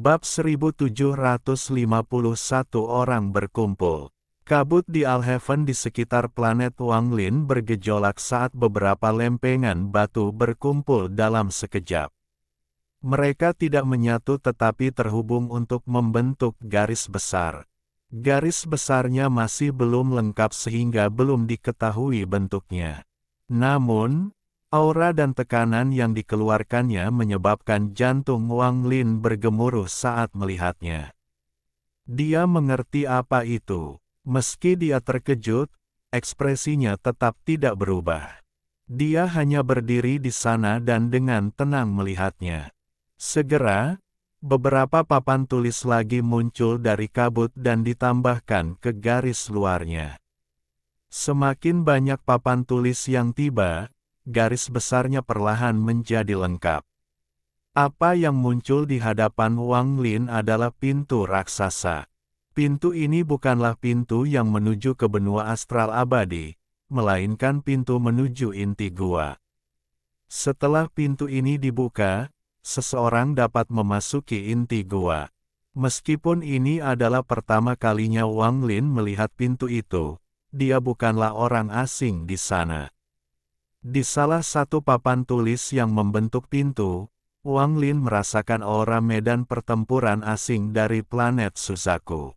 Bab 1751 orang berkumpul. Kabut di Alhaven di sekitar planet Wanglin bergejolak saat beberapa lempengan batu berkumpul dalam sekejap. Mereka tidak menyatu tetapi terhubung untuk membentuk garis besar. Garis besarnya masih belum lengkap sehingga belum diketahui bentuknya. Namun, aura dan tekanan yang dikeluarkannya menyebabkan jantung Wanglin bergemuruh saat melihatnya. Dia mengerti apa itu. Meski dia terkejut, ekspresinya tetap tidak berubah. Dia hanya berdiri di sana dan dengan tenang melihatnya. Segera, beberapa papan tulis lagi muncul dari kabut dan ditambahkan ke garis luarnya. Semakin banyak papan tulis yang tiba, garis besarnya perlahan menjadi lengkap. Apa yang muncul di hadapan Wanglin adalah pintu raksasa. Pintu ini bukanlah pintu yang menuju ke benua astral abadi, melainkan pintu menuju inti gua. Setelah pintu ini dibuka, seseorang dapat memasuki inti gua. Meskipun ini adalah pertama kalinya Wanglin melihat pintu itu, dia bukanlah orang asing di sana. Di salah satu papan tulis yang membentuk pintu, Wanglin merasakan aura medan pertempuran asing dari planet Suzaku.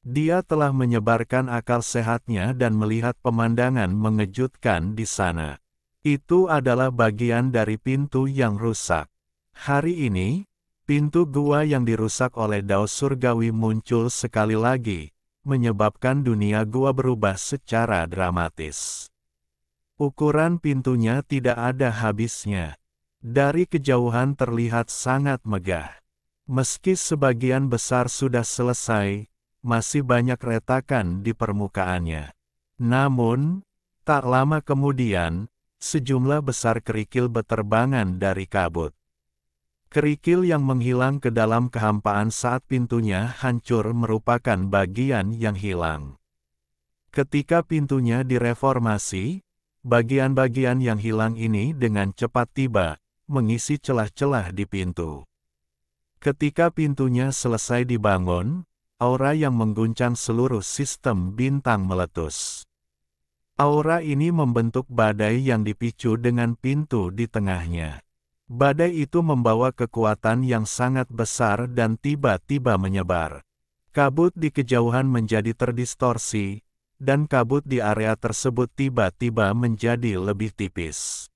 Dia telah menyebarkan akal sehatnya dan melihat pemandangan mengejutkan di sana. Itu adalah bagian dari pintu yang rusak. Hari ini, pintu gua yang dirusak oleh Dao Surgawi muncul sekali lagi, menyebabkan dunia gua berubah secara dramatis. Ukuran pintunya tidak ada habisnya. Dari kejauhan terlihat sangat megah. Meski sebagian besar sudah selesai, masih banyak retakan di permukaannya. Namun, tak lama kemudian, sejumlah besar kerikil beterbangan dari kabut. Kerikil yang menghilang ke dalam kehampaan saat pintunya hancur merupakan bagian yang hilang. Ketika pintunya direformasi, bagian-bagian yang hilang ini dengan cepat tiba, mengisi celah-celah di pintu. Ketika pintunya selesai dibangun, aura yang mengguncang seluruh sistem bintang meletus. Aura ini membentuk badai yang dipicu dengan pintu di tengahnya. Badai itu membawa kekuatan yang sangat besar dan tiba-tiba menyebar. Kabut di kejauhan menjadi terdistorsi, dan kabut di area tersebut tiba-tiba menjadi lebih tipis.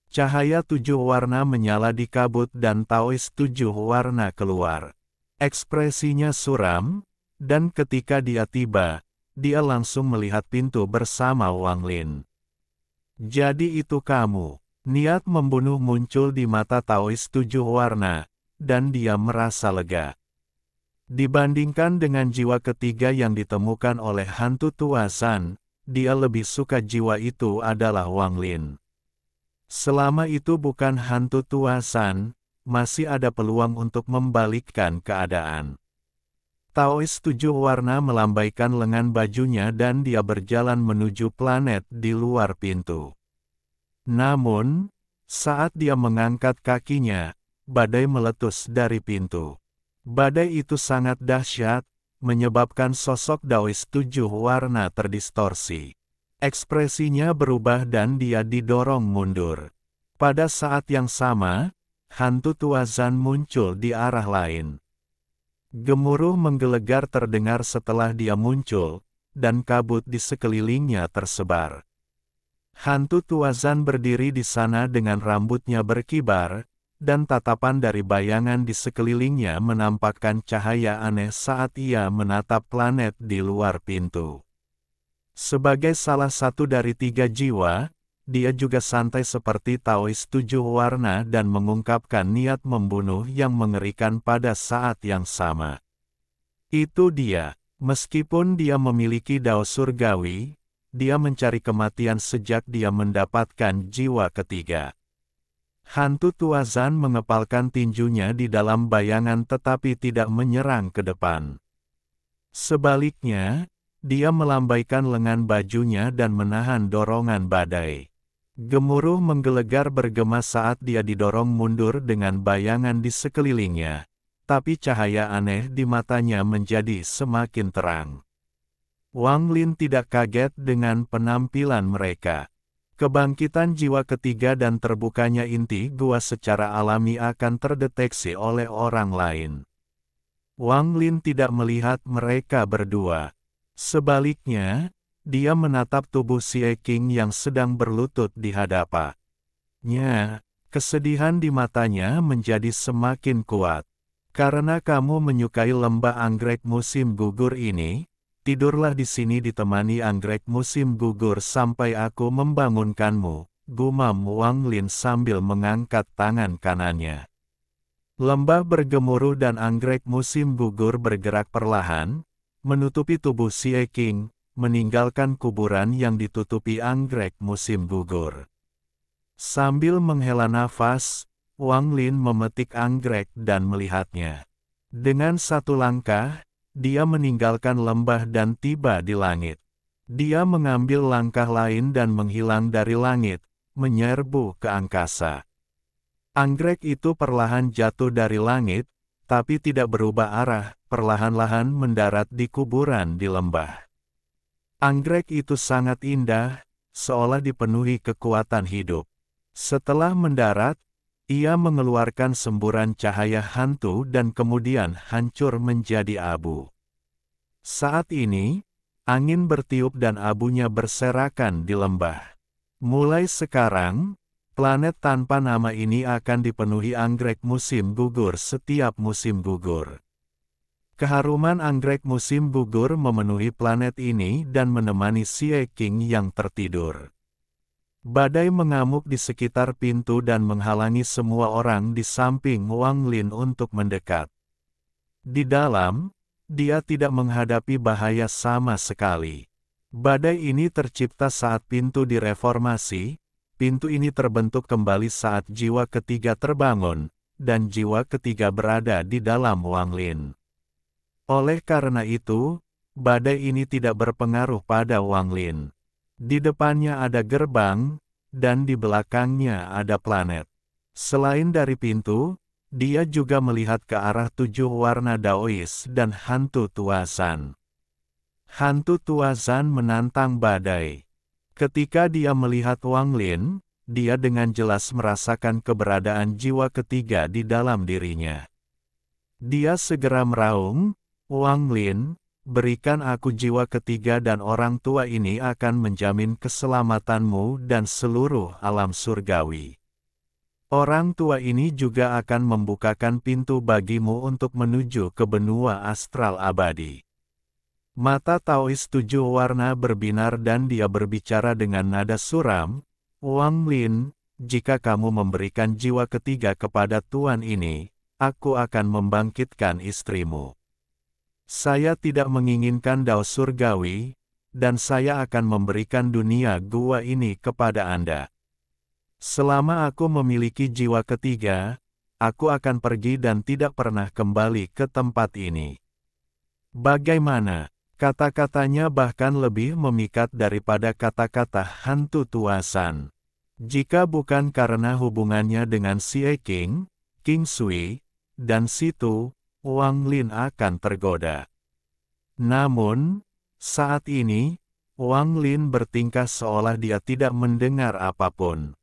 Cahaya 7 warna menyala di kabut dan Taois 7 warna keluar. Ekspresinya suram, dan ketika dia tiba, dia langsung melihat pintu bersama Wanglin. Jadi itu kamu. Niat membunuh muncul di mata Taois 7 warna, dan dia merasa lega. Dibandingkan dengan jiwa ketiga yang ditemukan oleh hantu tua Zan, dia lebih suka jiwa itu adalah Wanglin. Selama itu bukan hantu tua Zan, masih ada peluang untuk membalikkan keadaan. Taois 7 warna melambaikan lengan bajunya dan dia berjalan menuju planet di luar pintu. Namun, saat dia mengangkat kakinya, badai meletus dari pintu. Badai itu sangat dahsyat, menyebabkan sosok Daois 7 warna terdistorsi. Ekspresinya berubah dan dia didorong mundur. Pada saat yang sama, hantu tua Zan muncul di arah lain. Gemuruh menggelegar terdengar setelah dia muncul, dan kabut di sekelilingnya tersebar. Hantu tua Zan berdiri di sana dengan rambutnya berkibar, dan tatapan dari bayangan di sekelilingnya menampakkan cahaya aneh saat ia menatap planet di luar pintu. Sebagai salah satu dari 3 jiwa, dia juga santai seperti Taois 7 warna dan mengungkapkan niat membunuh yang mengerikan pada saat yang sama. Itu dia, meskipun dia memiliki Dao Surgawi, dia mencari kematian sejak dia mendapatkan jiwa ketiga. Hantu tua Zan mengepalkan tinjunya di dalam bayangan tetapi tidak menyerang ke depan. Sebaliknya, dia melambaikan lengan bajunya dan menahan dorongan badai. Gemuruh menggelegar bergema saat dia didorong mundur dengan bayangan di sekelilingnya. tapi cahaya aneh di matanya menjadi semakin terang. Wang Lin tidak kaget dengan penampilan mereka. Kebangkitan jiwa ketiga dan terbukanya inti gua secara alami akan terdeteksi oleh orang lain. Wang Lin tidak melihat mereka berdua. Sebaliknya, dia menatap tubuh Xie Qing yang sedang berlutut di hadapannya. Kesedihan di matanya menjadi semakin kuat. Karena kamu menyukai lembah anggrek musim gugur ini, tidurlah di sini ditemani anggrek musim gugur sampai aku membangunkanmu, gumam Wang Lin sambil mengangkat tangan kanannya. Lembah bergemuruh dan anggrek musim gugur bergerak perlahan, menutupi tubuh Xie Qing, meninggalkan kuburan yang ditutupi anggrek musim gugur. Sambil menghela nafas, Wang Lin memetik anggrek dan melihatnya. Dengan satu langkah, dia meninggalkan lembah dan tiba di langit. Dia mengambil langkah lain dan menghilang dari langit, menyerbu ke angkasa. Anggrek itu perlahan jatuh dari langit, tapi tidak berubah arah, perlahan-lahan mendarat di kuburan di lembah. Anggrek itu sangat indah, seolah dipenuhi kekuatan hidup. Setelah mendarat, ia mengeluarkan semburan cahaya hantu dan kemudian hancur menjadi abu. Saat ini, angin bertiup dan abunya berserakan di lembah. Mulai sekarang, planet tanpa nama ini akan dipenuhi anggrek musim gugur setiap musim gugur. Keharuman anggrek musim gugur memenuhi planet ini dan menemani Xie Qing yang tertidur. Badai mengamuk di sekitar pintu dan menghalangi semua orang di samping Wang Lin untuk mendekat. Di dalam, dia tidak menghadapi bahaya sama sekali. Badai ini tercipta saat pintu direformasi, pintu ini terbentuk kembali saat jiwa ketiga terbangun, dan jiwa ketiga berada di dalam Wang Lin. Oleh karena itu, badai ini tidak berpengaruh pada Wang Lin. Di depannya ada gerbang, dan di belakangnya ada planet. Selain dari pintu, dia juga melihat ke arah 7 warna Daois dan hantu Tua Zan. Hantu Tua Zan menantang badai. Ketika dia melihat Wang Lin, dia dengan jelas merasakan keberadaan jiwa ketiga di dalam dirinya. Dia segera meraung, "Wang Lin, berikan aku jiwa ketiga dan orang tua ini akan menjamin keselamatanmu dan seluruh alam surgawi. Orang tua ini juga akan membukakan pintu bagimu untuk menuju ke benua astral abadi." Mata Taois 7 warna berbinar dan dia berbicara dengan nada suram, "Wang Lin, jika kamu memberikan jiwa ketiga kepada tuan ini, aku akan membangkitkan istrimu. Saya tidak menginginkan dao surgawi, dan saya akan memberikan dunia gua ini kepada Anda. Selama aku memiliki jiwa ketiga, aku akan pergi dan tidak pernah kembali ke tempat ini." Bagaimana? Kata-katanya bahkan lebih memikat daripada kata-kata hantu Tua Zan. Jika bukan karena hubungannya dengan Xie Qing, King Sui, dan Situ, Wang Lin akan tergoda. Namun, saat ini, Wang Lin bertingkah seolah dia tidak mendengar apapun.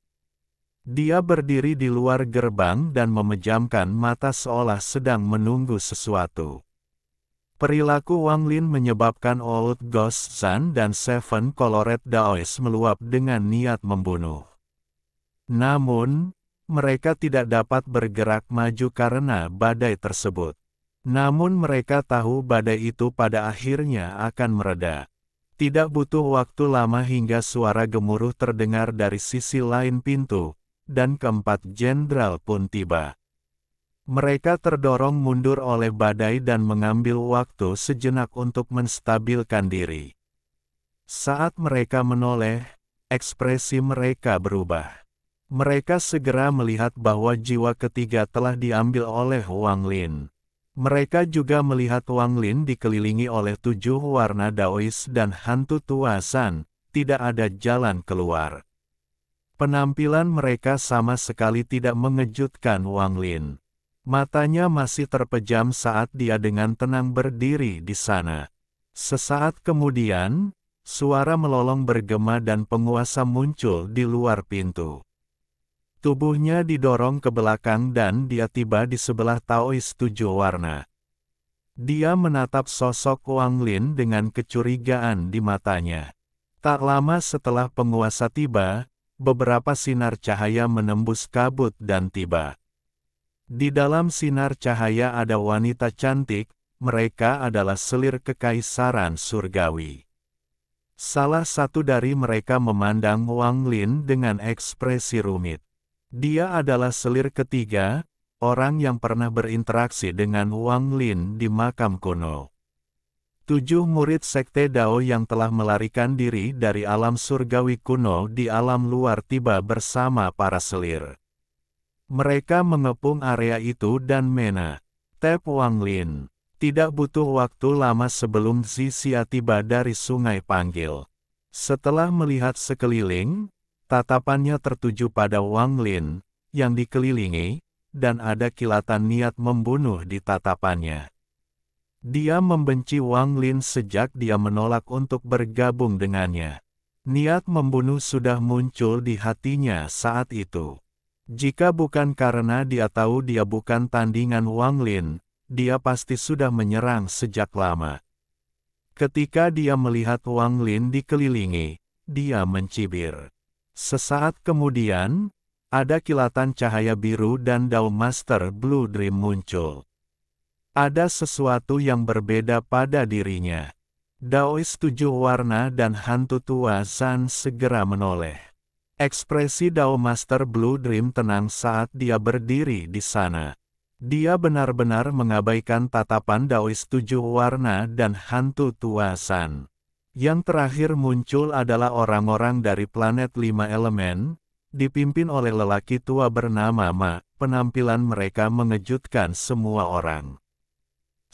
Dia berdiri di luar gerbang dan memejamkan mata seolah sedang menunggu sesuatu. Perilaku Wang Lin menyebabkan Old Ghost Zan dan Seven Colored Daois meluap dengan niat membunuh. Namun, mereka tidak dapat bergerak maju karena badai tersebut. Namun mereka tahu badai itu pada akhirnya akan mereda. Tidak butuh waktu lama hingga suara gemuruh terdengar dari sisi lain pintu, dan keempat jenderal pun tiba. Mereka terdorong mundur oleh badai dan mengambil waktu sejenak untuk menstabilkan diri. Saat mereka menoleh, ekspresi mereka berubah. Mereka segera melihat bahwa jiwa ketiga telah diambil oleh Wang Lin. Mereka juga melihat Wang Lin dikelilingi oleh 7 warna Daois dan hantu Tua Zan, tidak ada jalan keluar. Penampilan mereka sama sekali tidak mengejutkan Wang Lin. Matanya masih terpejam saat dia dengan tenang berdiri di sana. Sesaat kemudian, suara melolong bergema dan penguasa muncul di luar pintu. Tubuhnya didorong ke belakang dan dia tiba di sebelah Taois 7 warna. Dia menatap sosok Wang Lin dengan kecurigaan di matanya. Tak lama setelah penguasa tiba, beberapa sinar cahaya menembus kabut dan tiba. Di dalam sinar cahaya ada wanita cantik, mereka adalah selir kekaisaran surgawi. Salah satu dari mereka memandang Wang Lin dengan ekspresi rumit. Dia adalah selir ketiga, orang yang pernah berinteraksi dengan Wang Lin di makam kuno. 7 murid sekte Dao yang telah melarikan diri dari alam surgawi kuno di alam luar tiba bersama para selir. Mereka mengepung area itu dan menatap Wang Lin. Tidak butuh waktu lama sebelum Zixia tiba dari Sungai Panggil. Setelah melihat sekeliling, tatapannya tertuju pada Wang Lin, yang dikelilingi, dan ada kilatan niat membunuh di tatapannya. Dia membenci Wang Lin sejak dia menolak untuk bergabung dengannya. Niat membunuh sudah muncul di hatinya saat itu. Jika bukan karena dia tahu dia bukan tandingan Wang Lin, dia pasti sudah menyerang sejak lama. Ketika dia melihat Wang Lin dikelilingi, dia mencibir. Sesaat kemudian, ada kilatan cahaya biru dan Dao Master Blue Dream muncul. Ada sesuatu yang berbeda pada dirinya. Daois 7 warna dan hantu tua Zan segera menoleh. Ekspresi Dao Master Blue Dream tenang saat dia berdiri di sana. Dia benar-benar mengabaikan tatapan Daois 7 warna dan hantu tua Zan. Yang terakhir muncul adalah orang-orang dari planet 5 elemen, dipimpin oleh lelaki tua bernama Ma. Penampilan mereka mengejutkan semua orang.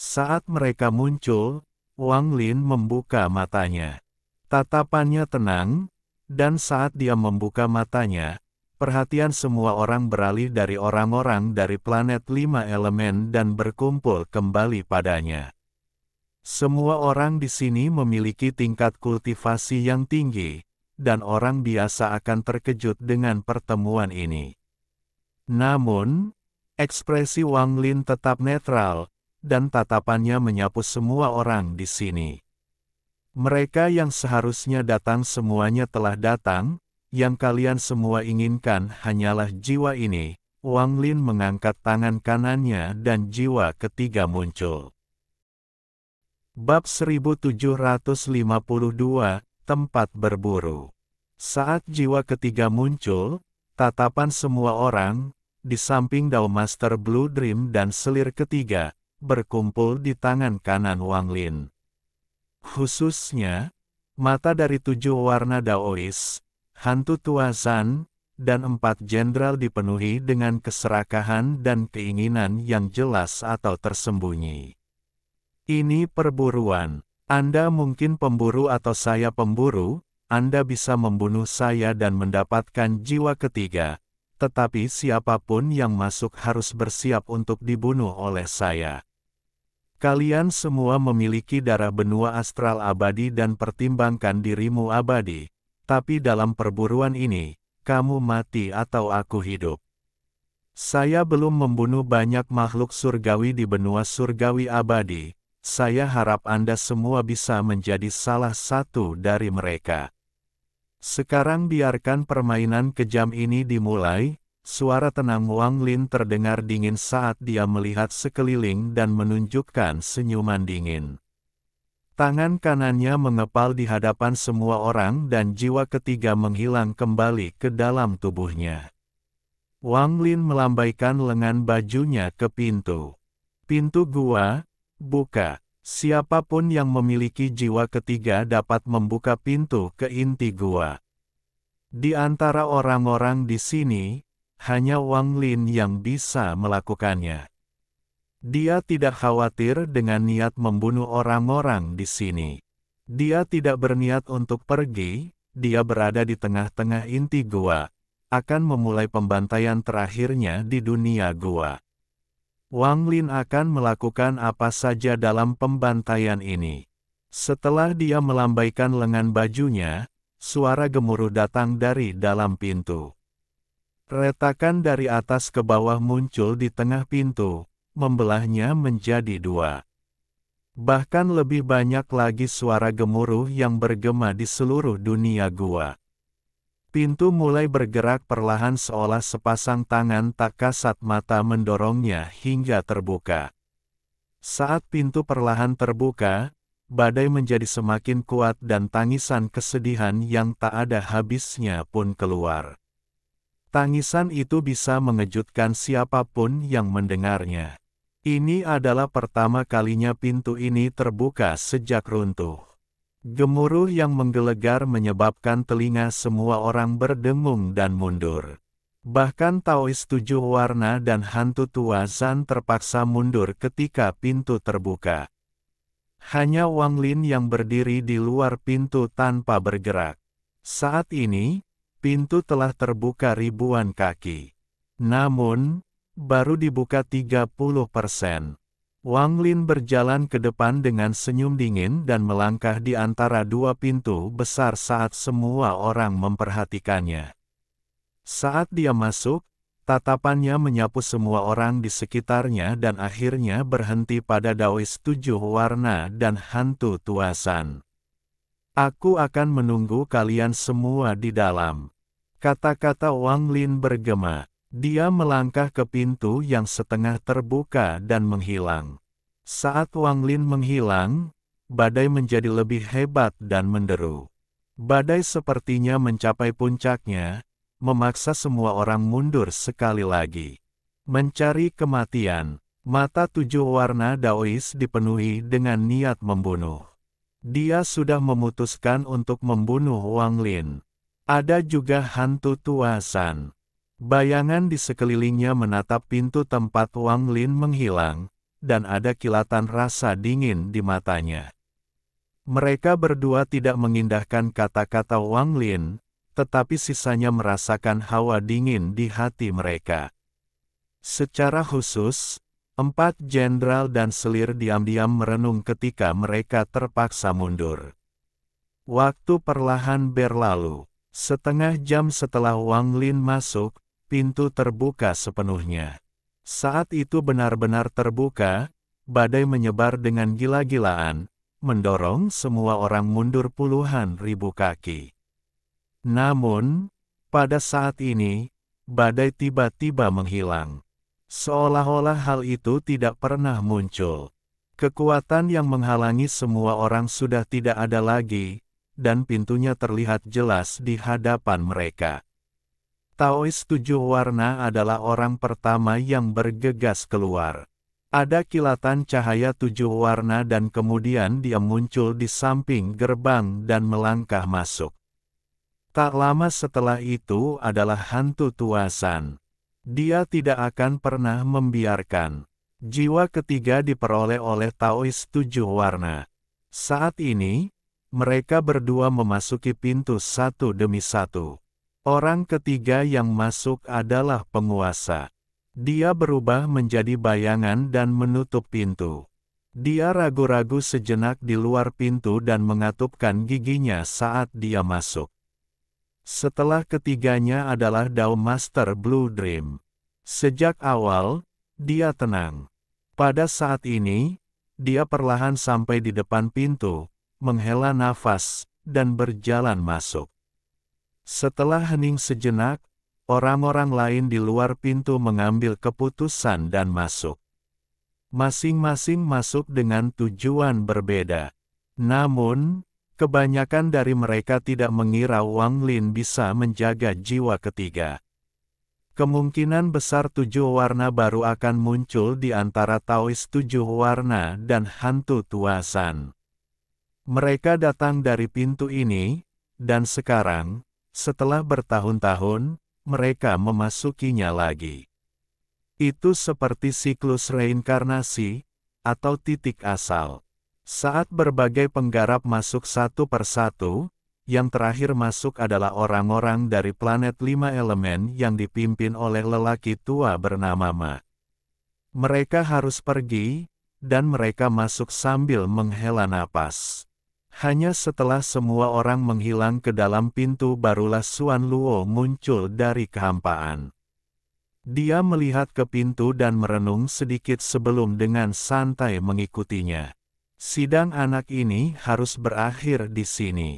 Saat mereka muncul, Wang Lin membuka matanya. Tatapannya tenang, dan saat dia membuka matanya, perhatian semua orang beralih dari orang-orang dari planet 5 elemen dan berkumpul kembali padanya. Semua orang di sini memiliki tingkat kultivasi yang tinggi, dan orang biasa akan terkejut dengan pertemuan ini. Namun, ekspresi Wang Lin tetap netral, dan tatapannya menyapu semua orang di sini. Mereka yang seharusnya datang semuanya telah datang, yang kalian semua inginkan hanyalah jiwa ini. Wang Lin mengangkat tangan kanannya dan jiwa ketiga muncul. Bab 1752, Tempat Berburu. Saat jiwa ketiga muncul, tatapan semua orang, di samping Dao Master Blue Dream dan selir ketiga, berkumpul di tangan kanan Wang Lin. Khususnya, mata dari 7 warna Daois, hantu tua Zan, dan 4 jenderal dipenuhi dengan keserakahan dan keinginan yang jelas atau tersembunyi. Ini perburuan. Anda mungkin pemburu atau saya pemburu, Anda bisa membunuh saya dan mendapatkan jiwa ketiga, tetapi siapapun yang masuk harus bersiap untuk dibunuh oleh saya. Kalian semua memiliki darah benua astral abadi dan pertimbangkan dirimu abadi, tapi dalam perburuan ini, kamu mati atau aku hidup. Saya belum membunuh banyak makhluk surgawi di benua surgawi abadi, saya harap Anda semua bisa menjadi salah satu dari mereka. Sekarang biarkan permainan kejam ini dimulai. Suara tenang Wang Lin terdengar dingin saat dia melihat sekeliling dan menunjukkan senyuman dingin. Tangan kanannya mengepal di hadapan semua orang dan jiwa ketiga menghilang kembali ke dalam tubuhnya. Wang Lin melambaikan lengan bajunya ke pintu. Pintu gua, buka. Siapapun yang memiliki jiwa ketiga dapat membuka pintu ke inti gua. Di antara orang-orang di sini, hanya Wang Lin yang bisa melakukannya. Dia tidak khawatir dengan niat membunuh orang-orang di sini. Dia tidak berniat untuk pergi, dia berada di tengah-tengah inti gua, akan memulai pembantaian terakhirnya di dunia gua. Wang Lin akan melakukan apa saja dalam pembantaian ini. Setelah dia melambaikan lengan bajunya, suara gemuruh datang dari dalam pintu. Retakan dari atas ke bawah muncul di tengah pintu, membelahnya menjadi dua. Bahkan lebih banyak lagi suara gemuruh yang bergema di seluruh dunia gua. Pintu mulai bergerak perlahan seolah sepasang tangan tak kasat mata mendorongnya hingga terbuka. Saat pintu perlahan terbuka, badai menjadi semakin kuat dan tangisan kesedihan yang tak ada habisnya pun keluar. Tangisan itu bisa mengejutkan siapapun yang mendengarnya. Ini adalah pertama kalinya pintu ini terbuka sejak runtuh. Gemuruh yang menggelegar menyebabkan telinga semua orang berdengung dan mundur. Bahkan Taois 7 warna dan hantu tua Zan terpaksa mundur ketika pintu terbuka. Hanya Wang Lin yang berdiri di luar pintu tanpa bergerak. Saat ini, pintu telah terbuka ribuan kaki. Namun, baru dibuka 30%. Wang Lin berjalan ke depan dengan senyum dingin dan melangkah di antara dua pintu besar saat semua orang memperhatikannya. Saat dia masuk, tatapannya menyapu semua orang di sekitarnya dan akhirnya berhenti pada Daois 7 warna dan hantu tua Zan. Aku akan menunggu kalian semua di dalam. Kata-kata Wang Lin bergema. Dia melangkah ke pintu yang setengah terbuka dan menghilang. Saat Wang Lin menghilang, badai menjadi lebih hebat dan menderu. Badai sepertinya mencapai puncaknya, memaksa semua orang mundur sekali lagi. Mencari kematian, mata 7 warna Daois dipenuhi dengan niat membunuh. Dia sudah memutuskan untuk membunuh Wang Lin. Ada juga hantu tua Zan. Bayangan di sekelilingnya menatap pintu tempat Wang Lin menghilang, dan ada kilatan rasa dingin di matanya. Mereka berdua tidak mengindahkan kata-kata Wang Lin, tetapi sisanya merasakan hawa dingin di hati mereka. Secara khusus, 4 jenderal dan selir diam-diam merenung ketika mereka terpaksa mundur. Waktu perlahan berlalu. Setengah jam setelah Wang Lin masuk, pintu terbuka sepenuhnya. Saat itu benar-benar terbuka, badai menyebar dengan gila-gilaan, mendorong semua orang mundur puluhan ribu kaki. Namun, pada saat ini, badai tiba-tiba menghilang. Seolah-olah hal itu tidak pernah muncul. Kekuatan yang menghalangi semua orang sudah tidak ada lagi, dan pintunya terlihat jelas di hadapan mereka. Taois 7 warna adalah orang pertama yang bergegas keluar. Ada kilatan cahaya 7 warna dan kemudian dia muncul di samping gerbang dan melangkah masuk. Tak lama setelah itu adalah hantu tua Zan. Dia tidak akan pernah membiarkan jiwa ketiga diperoleh oleh Taois 7 warna. Saat ini, mereka berdua memasuki pintu satu demi satu. Orang ketiga yang masuk adalah penguasa. Dia berubah menjadi bayangan dan menutup pintu. Dia ragu-ragu sejenak di luar pintu dan mengatupkan giginya saat dia masuk. Setelah ketiganya adalah Dao Master Blue Dream. Sejak awal, dia tenang. Pada saat ini, dia perlahan sampai di depan pintu, menghela nafas, dan berjalan masuk. Setelah hening sejenak, orang-orang lain di luar pintu mengambil keputusan dan masuk. Masing-masing masuk dengan tujuan berbeda. Namun, kebanyakan dari mereka tidak mengira Wang Lin bisa menjaga jiwa ketiga. Kemungkinan besar 7 warna baru akan muncul di antara Taois 7 warna dan hantu tua Zan. Mereka datang dari pintu ini, dan sekarang, setelah bertahun-tahun, mereka memasukinya lagi. Itu seperti siklus reinkarnasi, atau titik asal. Saat berbagai penggarap masuk satu persatu, yang terakhir masuk adalah orang-orang dari planet 5 elemen yang dipimpin oleh lelaki tua bernama Ma. Mereka harus pergi, dan mereka masuk sambil menghela napas. Hanya setelah semua orang menghilang ke dalam pintu barulah Xuan Luo muncul dari kehampaan. Dia melihat ke pintu dan merenung sedikit sebelum dengan santai mengikutinya. Sidang anak ini harus berakhir di sini.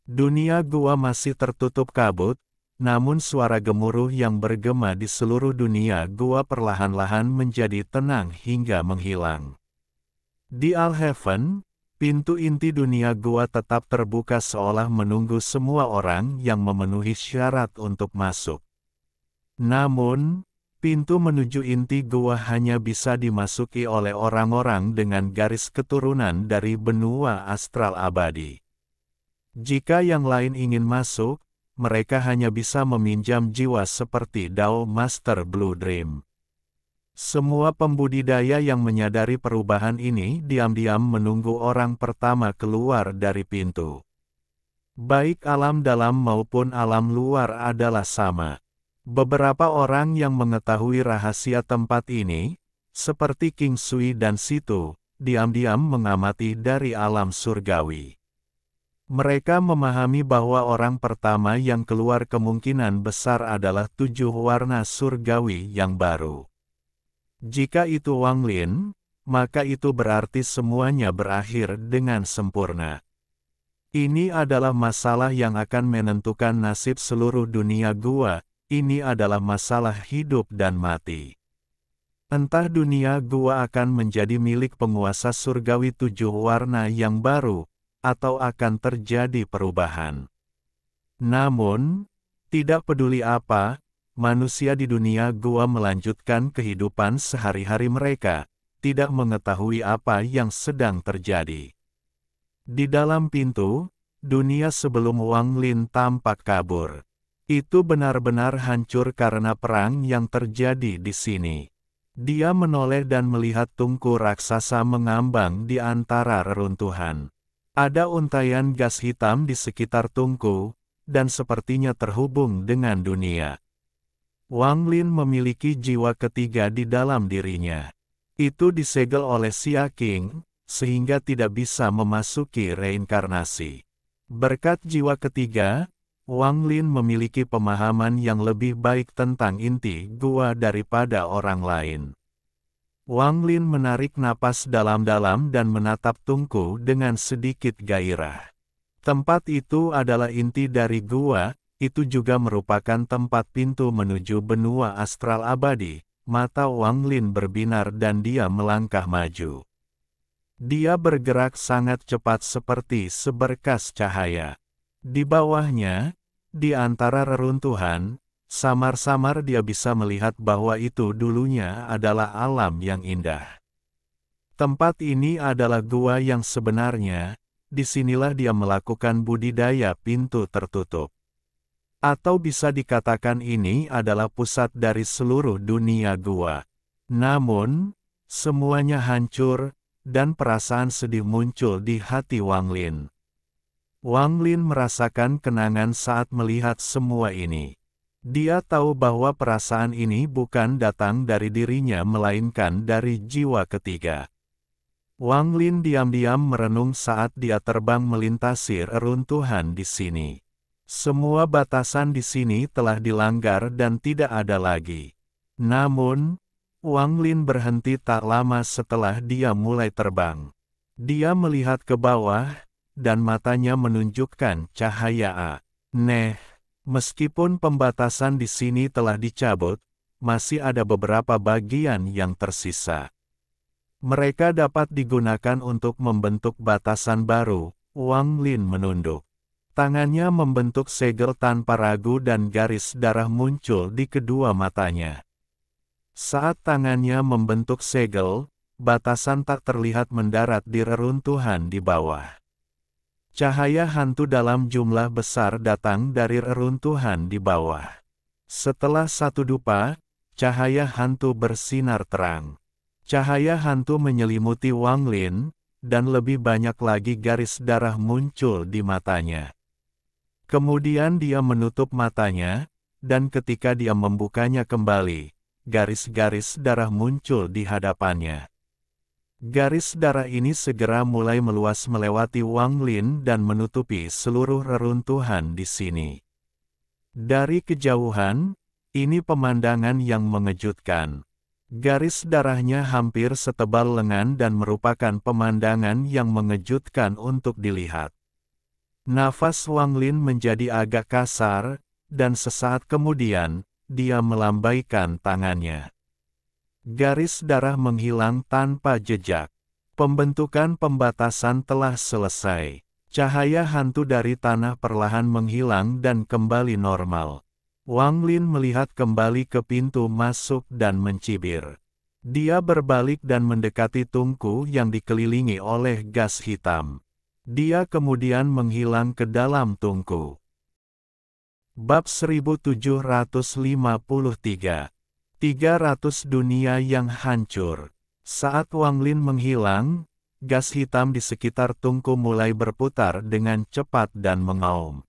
Dunia gua masih tertutup kabut, namun suara gemuruh yang bergema di seluruh dunia gua perlahan-lahan menjadi tenang hingga menghilang. Di Alhaven, pintu inti dunia gua tetap terbuka seolah menunggu semua orang yang memenuhi syarat untuk masuk. Namun, pintu menuju inti gua hanya bisa dimasuki oleh orang-orang dengan garis keturunan dari benua astral abadi. Jika yang lain ingin masuk, mereka hanya bisa meminjam jiwa seperti Dao Master Blue Dream. Semua pembudidaya yang menyadari perubahan ini diam-diam menunggu orang pertama keluar dari pintu. Baik alam dalam maupun alam luar adalah sama. Beberapa orang yang mengetahui rahasia tempat ini, seperti King Sui dan Situ, diam-diam mengamati dari alam surgawi. Mereka memahami bahwa orang pertama yang keluar kemungkinan besar adalah 7 warna surgawi yang baru. Jika itu Wang Lin, maka itu berarti semuanya berakhir dengan sempurna. Ini adalah masalah yang akan menentukan nasib seluruh dunia gua, ini adalah masalah hidup dan mati. Entah dunia gua akan menjadi milik penguasa surgawi 7 warna yang baru, atau akan terjadi perubahan. Namun, tidak peduli apa, manusia di dunia gua melanjutkan kehidupan sehari-hari mereka, tidak mengetahui apa yang sedang terjadi. Di dalam pintu, dunia sebelum Wang Lin tampak kabur. Itu benar-benar hancur karena perang yang terjadi di sini. Dia menoleh dan melihat tungku raksasa mengambang di antara reruntuhan. Ada untaian gas hitam di sekitar tungku, dan sepertinya terhubung dengan dunia. Wang Lin memiliki jiwa ketiga di dalam dirinya. Itu disegel oleh Xia Qing, sehingga tidak bisa memasuki reinkarnasi. Berkat jiwa ketiga, Wang Lin memiliki pemahaman yang lebih baik tentang inti gua daripada orang lain. Wang Lin menarik napas dalam-dalam dan menatap tungku dengan sedikit gairah. Tempat itu adalah inti dari gua, itu juga merupakan tempat pintu menuju benua astral abadi. Mata Wang Lin berbinar dan dia melangkah maju. Dia bergerak sangat cepat seperti seberkas cahaya. Di bawahnya, di antara reruntuhan, samar-samar dia bisa melihat bahwa itu dulunya adalah alam yang indah. Tempat ini adalah gua yang sebenarnya, disinilah dia melakukan budidaya pintu tertutup. Atau bisa dikatakan ini adalah pusat dari seluruh dunia gua. Namun, semuanya hancur, dan perasaan sedih muncul di hati Wang Lin. Wang Lin merasakan kenangan saat melihat semua ini. Dia tahu bahwa perasaan ini bukan datang dari dirinya melainkan dari jiwa ketiga. Wang Lin diam-diam merenung saat dia terbang melintasi reruntuhan di sini. Semua batasan di sini telah dilanggar dan tidak ada lagi. Namun, Wang Lin berhenti tak lama setelah dia mulai terbang. Dia melihat ke bawah, dan matanya menunjukkan cahaya aneh. Meskipun pembatasan di sini telah dicabut, masih ada beberapa bagian yang tersisa. Mereka dapat digunakan untuk membentuk batasan baru. Wang Lin menunduk. Tangannya membentuk segel tanpa ragu dan garis darah muncul di kedua matanya. Saat tangannya membentuk segel, batasan tak terlihat mendarat di reruntuhan di bawah. Cahaya hantu dalam jumlah besar datang dari reruntuhan di bawah. Setelah satu dupa, cahaya hantu bersinar terang. Cahaya hantu menyelimuti Wang Lin, dan lebih banyak lagi garis darah muncul di matanya. Kemudian dia menutup matanya, dan ketika dia membukanya kembali, garis-garis darah muncul di hadapannya. Garis darah ini segera mulai meluas melewati Wang Lin dan menutupi seluruh reruntuhan di sini. Dari kejauhan, ini pemandangan yang mengejutkan. Garis darahnya hampir setebal lengan dan merupakan pemandangan yang mengejutkan untuk dilihat. Nafas Wang Lin menjadi agak kasar, dan sesaat kemudian, dia melambaikan tangannya. Garis darah menghilang tanpa jejak. Pembentukan pembatasan telah selesai. Cahaya hantu dari tanah perlahan menghilang dan kembali normal. Wang Lin melihat kembali ke pintu masuk dan mencibir. Dia berbalik dan mendekati tungku yang dikelilingi oleh gas hitam. Dia kemudian menghilang ke dalam tungku. Bab 1753. 300 dunia yang hancur. Saat Wang Lin menghilang, gas hitam di sekitar tungku mulai berputar dengan cepat dan mengaum.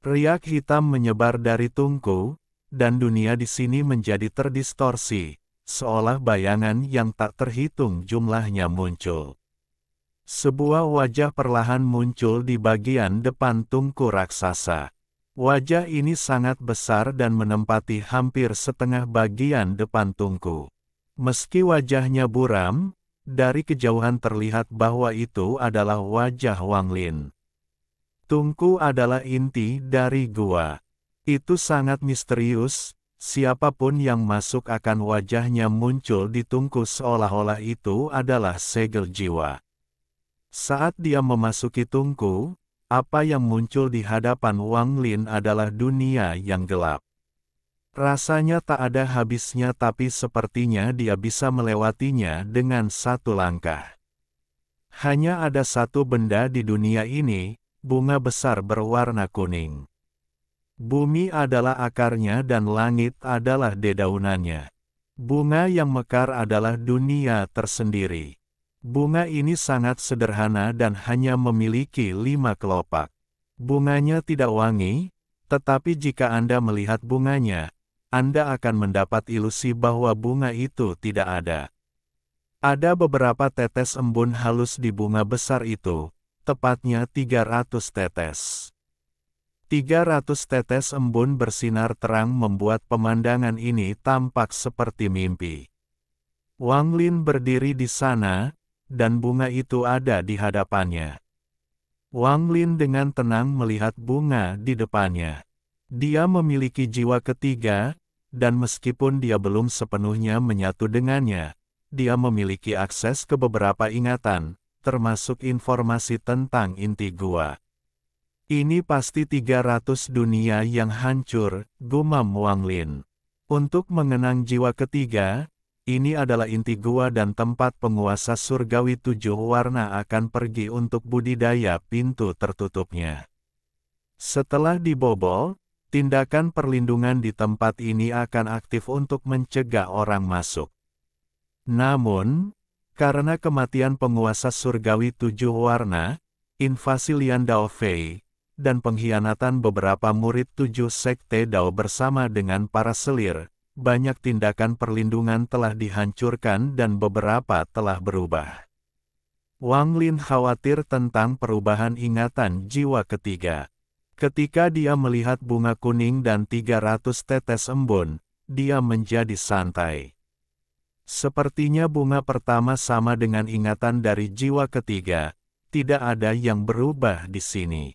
Riak hitam menyebar dari tungku, dan dunia di sini menjadi terdistorsi, seolah bayangan yang tak terhitung jumlahnya muncul. Sebuah wajah perlahan muncul di bagian depan tungku raksasa. Wajah ini sangat besar dan menempati hampir setengah bagian depan tungku. Meski wajahnya buram, dari kejauhan terlihat bahwa itu adalah wajah Wang Lin. Tungku adalah inti dari gua. Itu sangat misterius, siapapun yang masuk akan wajahnya muncul di tungku seolah-olah itu adalah segel jiwa. Saat dia memasuki tungku, apa yang muncul di hadapan Wang Lin adalah dunia yang gelap. Rasanya tak ada habisnya tapi sepertinya dia bisa melewatinya dengan satu langkah. Hanya ada satu benda di dunia ini, bunga besar berwarna kuning. Bumi adalah akarnya dan langit adalah dedaunannya. Bunga yang mekar adalah dunia tersendiri. Bunga ini sangat sederhana dan hanya memiliki 5 kelopak. Bunganya tidak wangi, tetapi jika Anda melihat bunganya, Anda akan mendapat ilusi bahwa bunga itu tidak ada. Ada beberapa tetes embun halus di bunga besar itu, tepatnya 300 tetes. 300 tetes embun bersinar terang membuat pemandangan ini tampak seperti mimpi. Wang Lin berdiri di sana, dan bunga itu ada di hadapannya. Wang Lin dengan tenang melihat bunga di depannya. Dia memiliki jiwa ketiga, dan meskipun dia belum sepenuhnya menyatu dengannya, dia memiliki akses ke beberapa ingatan, termasuk informasi tentang inti gua. Ini pasti 300 dunia yang hancur, gumam Wang Lin. Untuk mengenang jiwa ketiga, ini adalah inti gua dan tempat penguasa surgawi 7 warna akan pergi untuk budidaya pintu tertutupnya. Setelah dibobol, tindakan perlindungan di tempat ini akan aktif untuk mencegah orang masuk. Namun, karena kematian penguasa surgawi 7 warna, invasi Lian Daofei, dan pengkhianatan beberapa murid 7 sekte Dao bersama dengan para selir, banyak tindakan perlindungan telah dihancurkan dan beberapa telah berubah. Wang Lin khawatir tentang perubahan ingatan jiwa ketiga. Ketika dia melihat bunga kuning dan 300 tetes embun, dia menjadi santai. Sepertinya bunga pertama sama dengan ingatan dari jiwa ketiga, tidak ada yang berubah di sini.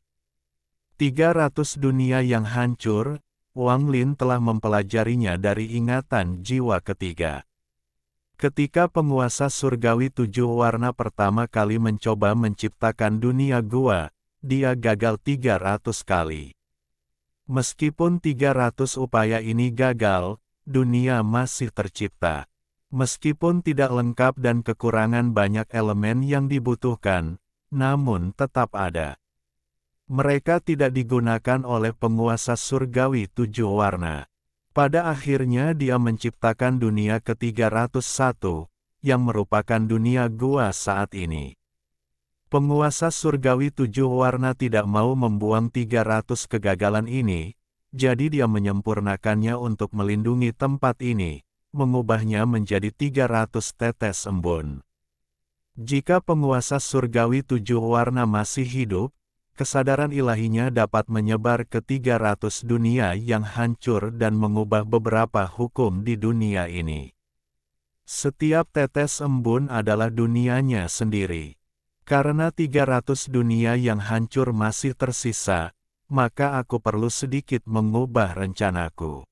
300 dunia yang hancur, Wang Lin telah mempelajarinya dari ingatan jiwa ketiga. Ketika penguasa surgawi 7 warna pertama kali mencoba menciptakan dunia gua, dia gagal 300 kali. Meskipun 300 upaya ini gagal, dunia masih tercipta. Meskipun tidak lengkap dan kekurangan banyak elemen yang dibutuhkan, namun tetap ada. Mereka tidak digunakan oleh penguasa surgawi 7 warna. Pada akhirnya dia menciptakan dunia ke-301, yang merupakan dunia gua saat ini. Penguasa surgawi 7 warna tidak mau membuang 300 kegagalan ini, jadi dia menyempurnakannya untuk melindungi tempat ini, mengubahnya menjadi 300 tetes embun. Jika penguasa surgawi 7 warna masih hidup, kesadaran ilahinya dapat menyebar ke 300 dunia yang hancur dan mengubah beberapa hukum di dunia ini. Setiap tetes embun adalah dunianya sendiri. Karena 300 dunia yang hancur masih tersisa, maka aku perlu sedikit mengubah rencanaku.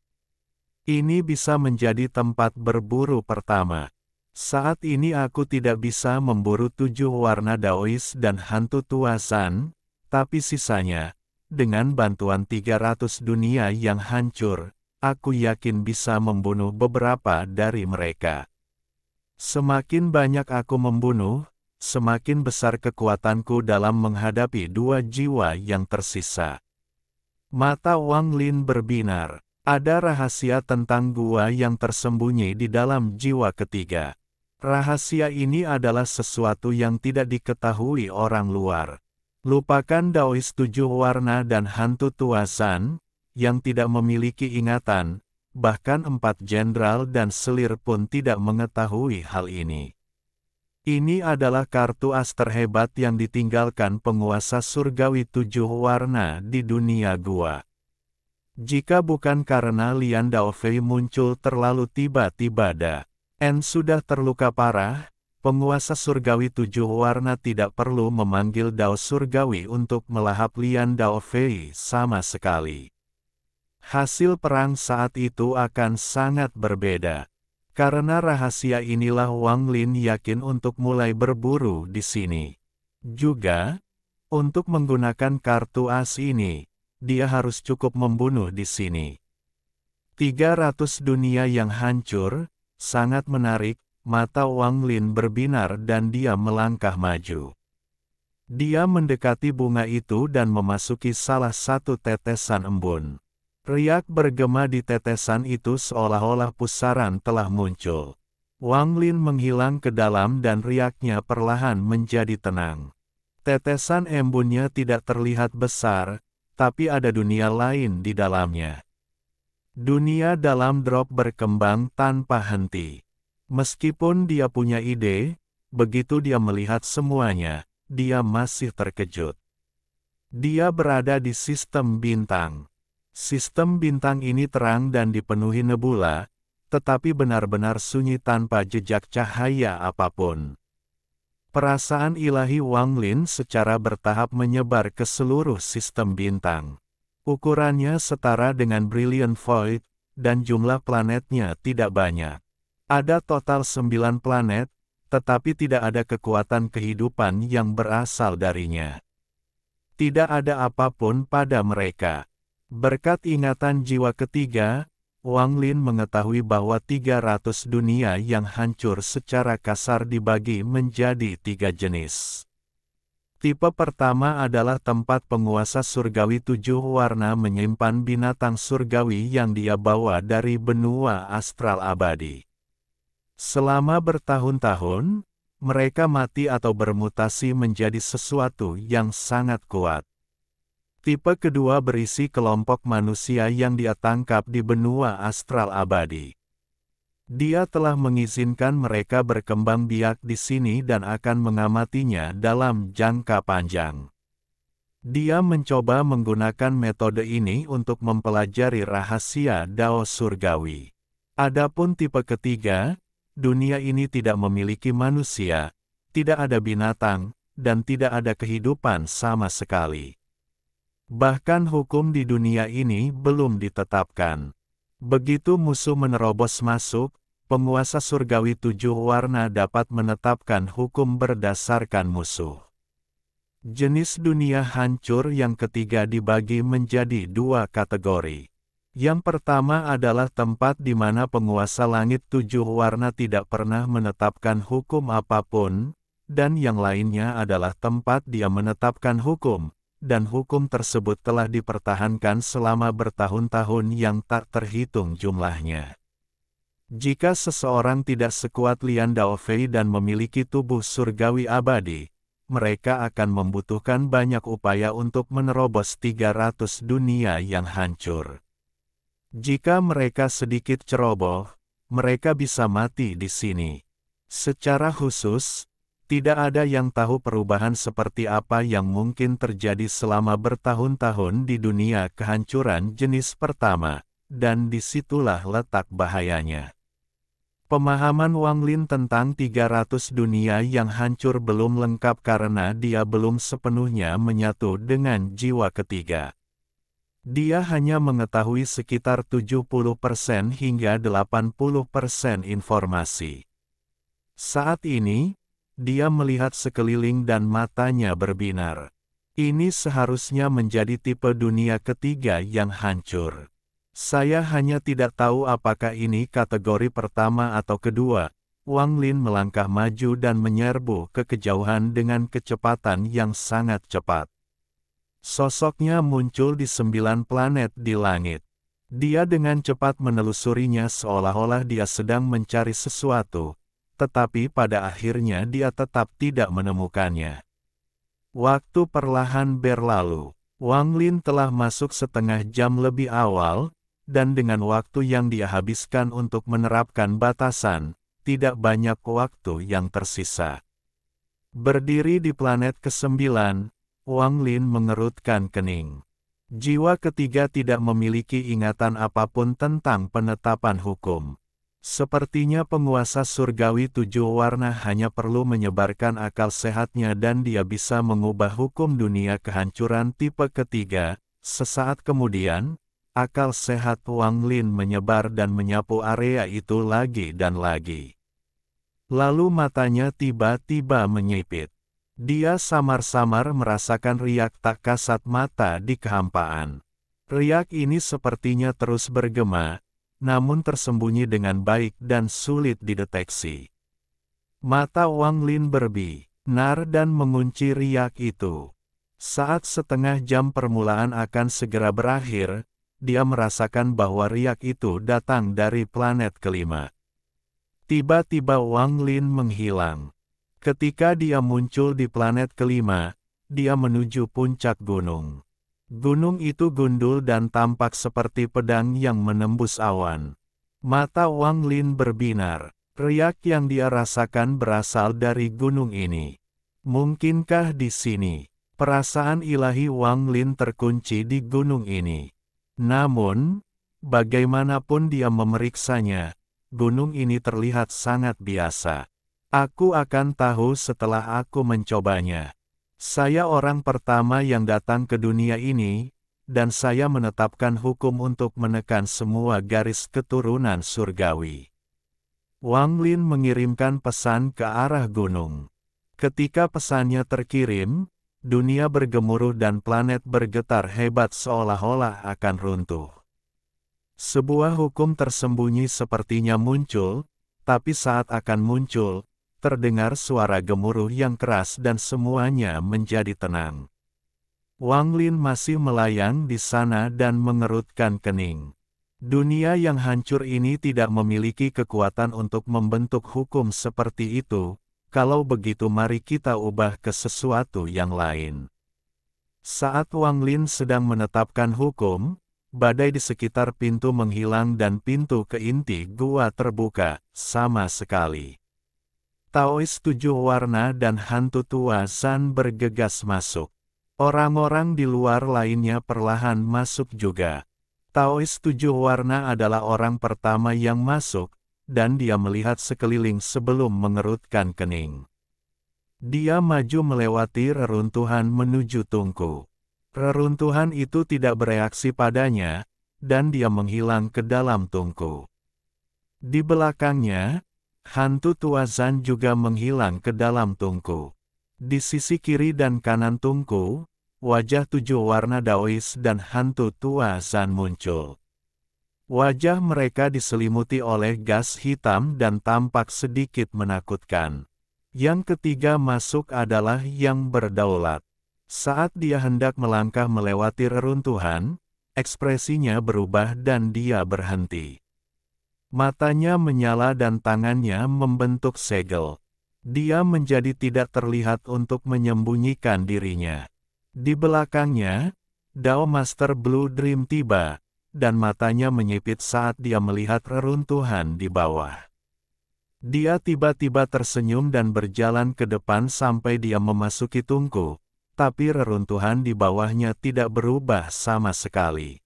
Ini bisa menjadi tempat berburu pertama. Saat ini aku tidak bisa memburu 7 warna Daois dan hantu tua Zan, tapi sisanya, dengan bantuan 300 dunia yang hancur, aku yakin bisa membunuh beberapa dari mereka. Semakin banyak aku membunuh, semakin besar kekuatanku dalam menghadapi 2 jiwa yang tersisa. Mata Wang Lin berbinar. Ada rahasia tentang gua yang tersembunyi di dalam jiwa ketiga. Rahasia ini adalah sesuatu yang tidak diketahui orang luar. Lupakan Daois 7 warna dan hantu tua Zan, yang tidak memiliki ingatan, bahkan 4 jenderal dan selir pun tidak mengetahui hal ini. Ini adalah kartu as terhebat yang ditinggalkan penguasa surgawi 7 warna di dunia gua. Jika bukan karena Lian Daofei muncul terlalu tiba-tiba dan sudah terluka parah, penguasa surgawi 7 warna tidak perlu memanggil Dao surgawi untuk melahap Lian Daofei sama sekali. Hasil perang saat itu akan sangat berbeda. Karena rahasia inilah Wang Lin yakin untuk mulai berburu di sini. Juga, untuk menggunakan kartu as ini, dia harus cukup membunuh di sini. 300 dunia yang hancur, sangat menarik, mata Wang Lin berbinar dan dia melangkah maju. Dia mendekati bunga itu dan memasuki salah satu tetesan embun. Riak bergema di tetesan itu seolah-olah pusaran telah muncul. Wang Lin menghilang ke dalam dan riaknya perlahan menjadi tenang. Tetesan embunnya tidak terlihat besar, tapi ada dunia lain di dalamnya. Dunia dalam drop berkembang tanpa henti. Meskipun dia punya ide, begitu dia melihat semuanya, dia masih terkejut. Dia berada di sistem bintang. Sistem bintang ini terang dan dipenuhi nebula, tetapi benar-benar sunyi tanpa jejak cahaya apapun. Perasaan ilahi Wang Lin secara bertahap menyebar ke seluruh sistem bintang. Ukurannya setara dengan Brilliant Void, dan jumlah planetnya tidak banyak. Ada total 9 planet, tetapi tidak ada kekuatan kehidupan yang berasal darinya. Tidak ada apapun pada mereka. Berkat ingatan jiwa ketiga, Wang Lin mengetahui bahwa 300 dunia yang hancur secara kasar dibagi menjadi 3 jenis. Tipe pertama adalah tempat penguasa surgawi 7 warna menyimpan binatang surgawi yang dia bawa dari benua astral abadi. Selama bertahun-tahun, mereka mati atau bermutasi menjadi sesuatu yang sangat kuat. Tipe kedua berisi kelompok manusia yang dia tangkap di benua astral abadi. Dia telah mengizinkan mereka berkembang biak di sini dan akan mengamatinya dalam jangka panjang. Dia mencoba menggunakan metode ini untuk mempelajari rahasia Dao surgawi. Adapun tipe ketiga, dunia ini tidak memiliki manusia, tidak ada binatang, dan tidak ada kehidupan sama sekali. Bahkan hukum di dunia ini belum ditetapkan. Begitu musuh menerobos masuk, penguasa surgawi 7 warna dapat menetapkan hukum berdasarkan musuh. Jenis dunia hancur yang ketiga dibagi menjadi 2 kategori. Yang pertama adalah tempat di mana penguasa langit 7 warna tidak pernah menetapkan hukum apapun, dan yang lainnya adalah tempat dia menetapkan hukum, dan hukum tersebut telah dipertahankan selama bertahun-tahun yang tak terhitung jumlahnya. Jika seseorang tidak sekuat Lian Daofei dan memiliki tubuh surgawi abadi, mereka akan membutuhkan banyak upaya untuk menerobos 300 dunia yang hancur. Jika mereka sedikit ceroboh, mereka bisa mati di sini. Secara khusus, tidak ada yang tahu perubahan seperti apa yang mungkin terjadi selama bertahun-tahun di dunia kehancuran jenis pertama, dan disitulah letak bahayanya. Pemahaman Wang Lin tentang 300 dunia yang hancur belum lengkap karena dia belum sepenuhnya menyatu dengan jiwa ketiga. Dia hanya mengetahui sekitar 70% hingga 80% informasi. Saat ini, dia melihat sekeliling dan matanya berbinar. Ini seharusnya menjadi tipe dunia ketiga yang hancur. Saya hanya tidak tahu apakah ini kategori pertama atau kedua. Wang Lin melangkah maju dan menyerbu ke kejauhan dengan kecepatan yang sangat cepat. Sosoknya muncul di 9 planet di langit. Dia dengan cepat menelusurinya seolah-olah dia sedang mencari sesuatu, tetapi pada akhirnya dia tetap tidak menemukannya. Waktu perlahan berlalu. Wang Lin telah masuk setengah jam lebih awal, dan dengan waktu yang dia habiskan untuk menerapkan batasan, tidak banyak waktu yang tersisa. Berdiri di planet ke-9, Wang Lin mengerutkan kening. Jiwa ketiga tidak memiliki ingatan apapun tentang penetapan hukum. Sepertinya penguasa surgawi 7 warna hanya perlu menyebarkan akal sehatnya dan dia bisa mengubah hukum dunia kehancuran tipe ketiga. Sesaat kemudian, akal sehat Wang Lin menyebar dan menyapu area itu lagi dan lagi. Lalu matanya tiba-tiba menyipit. Dia samar-samar merasakan riak tak kasat mata di kehampaan. Riak ini sepertinya terus bergema, namun tersembunyi dengan baik dan sulit dideteksi. Mata Wang Lin berbinar dan mengunci riak itu. Saat setengah jam permulaan akan segera berakhir, dia merasakan bahwa riak itu datang dari planet kelima. Tiba-tiba Wang Lin menghilang. Ketika dia muncul di planet kelima, dia menuju puncak gunung. Gunung itu gundul dan tampak seperti pedang yang menembus awan. Mata Wang Lin berbinar. Riak yang dia rasakan berasal dari gunung ini. Mungkinkah di sini, perasaan ilahi Wang Lin terkunci di gunung ini? Namun, bagaimanapun dia memeriksanya, gunung ini terlihat sangat biasa. Aku akan tahu setelah aku mencobanya. Saya orang pertama yang datang ke dunia ini, dan saya menetapkan hukum untuk menekan semua garis keturunan surgawi. Wang Lin mengirimkan pesan ke arah gunung. Ketika pesannya terkirim, dunia bergemuruh dan planet bergetar hebat seolah-olah akan runtuh. Sebuah hukum tersembunyi sepertinya muncul, tapi saat akan muncul, terdengar suara gemuruh yang keras dan semuanya menjadi tenang. Wang Lin masih melayang di sana dan mengerutkan kening. Dunia yang hancur ini tidak memiliki kekuatan untuk membentuk hukum seperti itu. Kalau begitu mari kita ubah ke sesuatu yang lain. Saat Wang Lin sedang menetapkan hukum, badai di sekitar pintu menghilang dan pintu ke inti gua terbuka, sama sekali. Taois 7 warna dan hantu tua Zan bergegas masuk. Orang-orang di luar lainnya perlahan masuk juga. Taois 7 warna adalah orang pertama yang masuk, dan dia melihat sekeliling sebelum mengerutkan kening. Dia maju melewati reruntuhan menuju tungku. Reruntuhan itu tidak bereaksi padanya, dan dia menghilang ke dalam tungku. Di belakangnya, hantu tua Zan juga menghilang ke dalam tungku. Di sisi kiri dan kanan tungku, wajah 7 warna Daois dan hantu tua Zan muncul. Wajah mereka diselimuti oleh gas hitam dan tampak sedikit menakutkan. Yang ketiga masuk adalah yang berdaulat. Saat dia hendak melangkah melewati reruntuhan, ekspresinya berubah dan dia berhenti. Matanya menyala dan tangannya membentuk segel. Dia menjadi tidak terlihat untuk menyembunyikan dirinya. Di belakangnya, Dao Master Blue Dream tiba. dan matanya menyipit saat dia melihat reruntuhan di bawah. Dia tiba-tiba tersenyum dan berjalan ke depan sampai dia memasuki tungku, tapi reruntuhan di bawahnya tidak berubah sama sekali.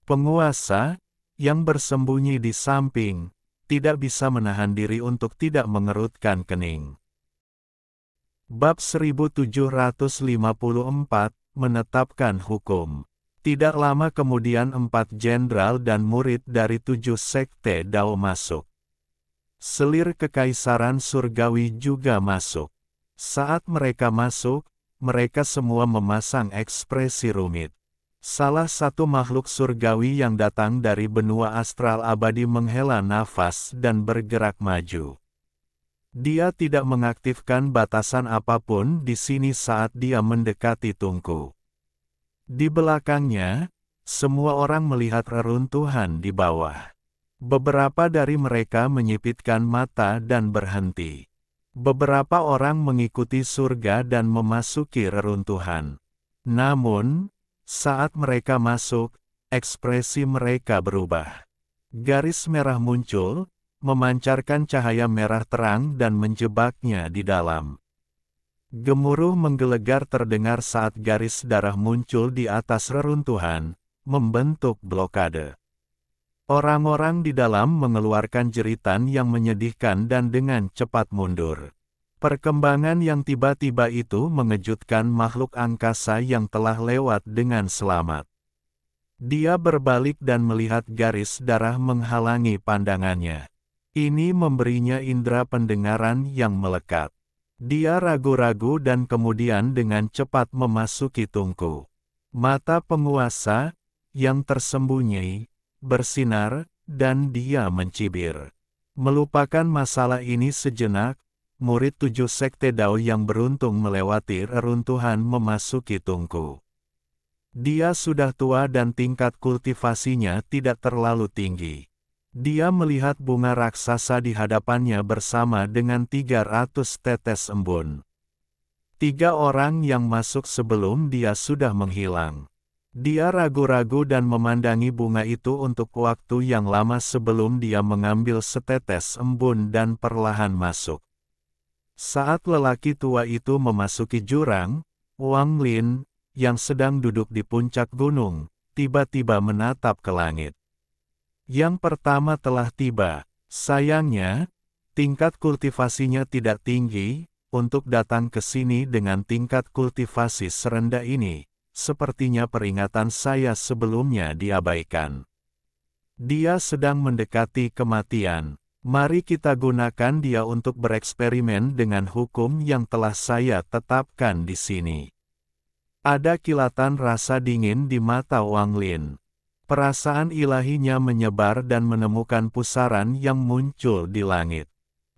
Penguasa, yang bersembunyi di samping, tidak bisa menahan diri untuk tidak mengerutkan kening. Bab 1754, menetapkan hukum. Tidak lama kemudian 4 jenderal dan murid dari 7 sekte Dao masuk. Selir kekaisaran surgawi juga masuk. Saat mereka masuk, mereka semua memasang ekspresi rumit. Salah satu makhluk surgawi yang datang dari benua astral abadi menghela nafas dan bergerak maju. Dia tidak mengaktifkan batasan apapun di sini saat dia mendekati tungku. Di belakangnya, semua orang melihat reruntuhan di bawah. Beberapa dari mereka menyipitkan mata dan berhenti. Beberapa orang mengikuti surga dan memasuki reruntuhan. Namun, saat mereka masuk, ekspresi mereka berubah. Garis merah muncul, memancarkan cahaya merah terang dan menjebaknya di dalam. Gemuruh menggelegar terdengar saat garis darah muncul di atas reruntuhan, membentuk blokade. Orang-orang di dalam mengeluarkan jeritan yang menyedihkan dan dengan cepat mundur. Perkembangan yang tiba-tiba itu mengejutkan makhluk angkasa yang telah lewat dengan selamat. Dia berbalik dan melihat garis darah menghalangi pandangannya. Ini memberinya indera pendengaran yang melekat. Dia ragu-ragu dan kemudian dengan cepat memasuki tungku. Mata penguasa, yang tersembunyi, bersinar, dan dia mencibir. Melupakan masalah ini sejenak, murid 7 sekte Dao yang beruntung melewati reruntuhan memasuki tungku. Dia sudah tua dan tingkat kultivasinya tidak terlalu tinggi. Dia melihat bunga raksasa di hadapannya bersama dengan 300 tetes embun. 3 orang yang masuk sebelum dia sudah menghilang. Dia ragu-ragu dan memandangi bunga itu untuk waktu yang lama sebelum dia mengambil setetes embun dan perlahan masuk. Saat lelaki tua itu memasuki jurang, Wang Lin, yang sedang duduk di puncak gunung, tiba-tiba menatap ke langit. Yang pertama telah tiba. Sayangnya, tingkat kultivasinya tidak tinggi, untuk datang ke sini dengan tingkat kultivasi serendah ini. Sepertinya peringatan saya sebelumnya diabaikan. Dia sedang mendekati kematian. Mari kita gunakan dia untuk bereksperimen dengan hukum yang telah saya tetapkan di sini. Ada kilatan rasa dingin di mata Wang Lin. Perasaan ilahinya menyebar dan menemukan pusaran yang muncul di langit.